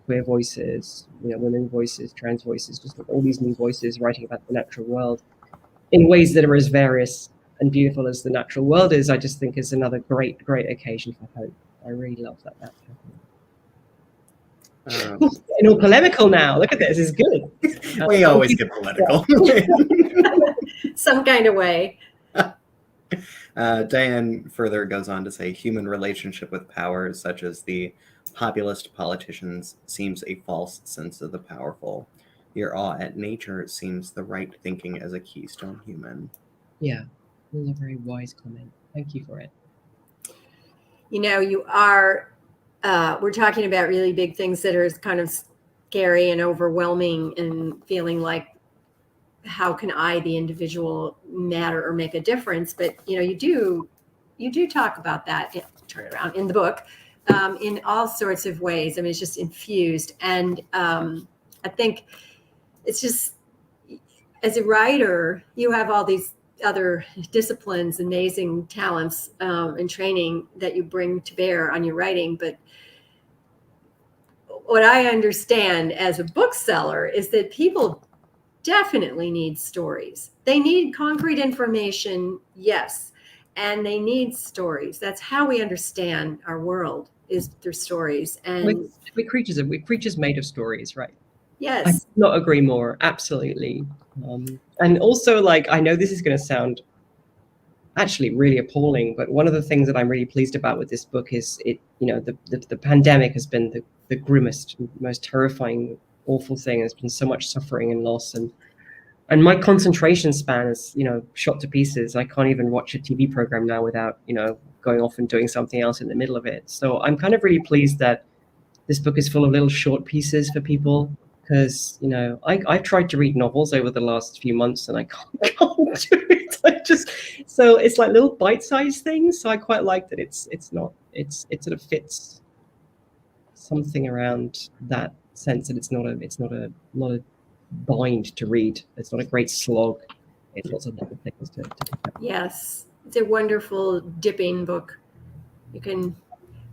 queer voices, women voices, trans voices, just all these new voices writing about the natural world in ways that are as various and beautiful as the natural world is. I just think is another great occasion for hope. I really love that happening. And all polemical now. Look at this. It's good. We always get political. Some kind of way. Diane further goes on to say, human relationship with power, such as the populist politicians, seems a false sense of the powerful. Your awe at nature seems the right thinking as a keystone human. Yeah, that's a very wise comment. Thank you for it. You are, we're talking about really big things that are kind of scary and overwhelming and feeling like, how can I, the individual, matter or make a difference? But you do talk about that. Turn it around in the book, in all sorts of ways. It's just infused, and I think it's just, as a writer, you have all these other disciplines, amazing talents, and training that you bring to bear on your writing. But what I understand as a bookseller is that people definitely need stories. They need concrete information, yes, and they need stories. That's how we understand our world, is through stories. And we're creatures made of stories, right? Yes. I could not agree more. Absolutely. And also, I know this is going to sound actually really appalling, but one of the things that I'm really pleased about with this book is the pandemic has been the grimmest, most terrifying, awful thing. There's been so much suffering and loss, and my concentration span is shot to pieces. I can't even watch a TV program now without going off and doing something else in the middle of it. So I'm kind of really pleased that this book is full of little short pieces for people, because I've tried to read novels over the last few months and I can't do it. So it's like little bite-sized things. So I quite like that it sort of fits something around that sense that it's not a bind to read. It's not a great slog. It's lots of little things to pick up. Yes, it's a wonderful dipping book. You can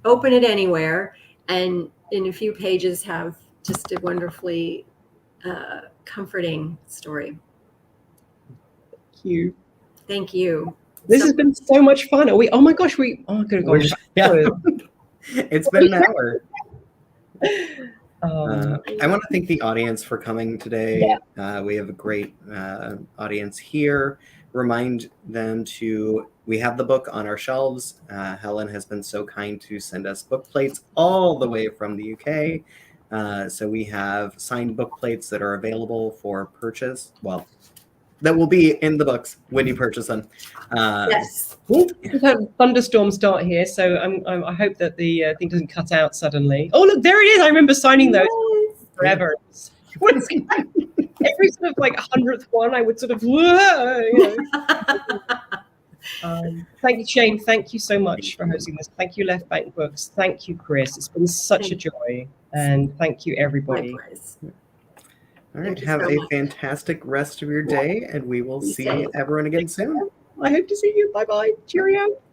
open it anywhere, and in a few pages have just a wonderfully comforting story. Thank you. Thank you. This has been so much fun. Oh my gosh, I could have gone. Yeah. It's been an hour. Um, I want to thank the audience for coming today. We have a great audience here. Remind them we have the book on our shelves. Helen has been so kind to send us book plates all the way from the UK. So we have signed book plates that are available for purchase. Well, that will be in the books when you purchase them. Yes. We've had a thunderstorm start here, so I hope that the thing doesn't cut out suddenly. Oh, look, there it is. I remember signing those forever. Every sort of like 100th one, I would sort of, thank you, Shane. Thank you so much for hosting this. Thank you, Left Bank Books. Thank you, Chris. It's been such a joy. And thank you, everybody. Likewise. All right. Have a fantastic rest of your day, and we will see everyone again soon. I hope to see you. Bye-bye. Cheerio.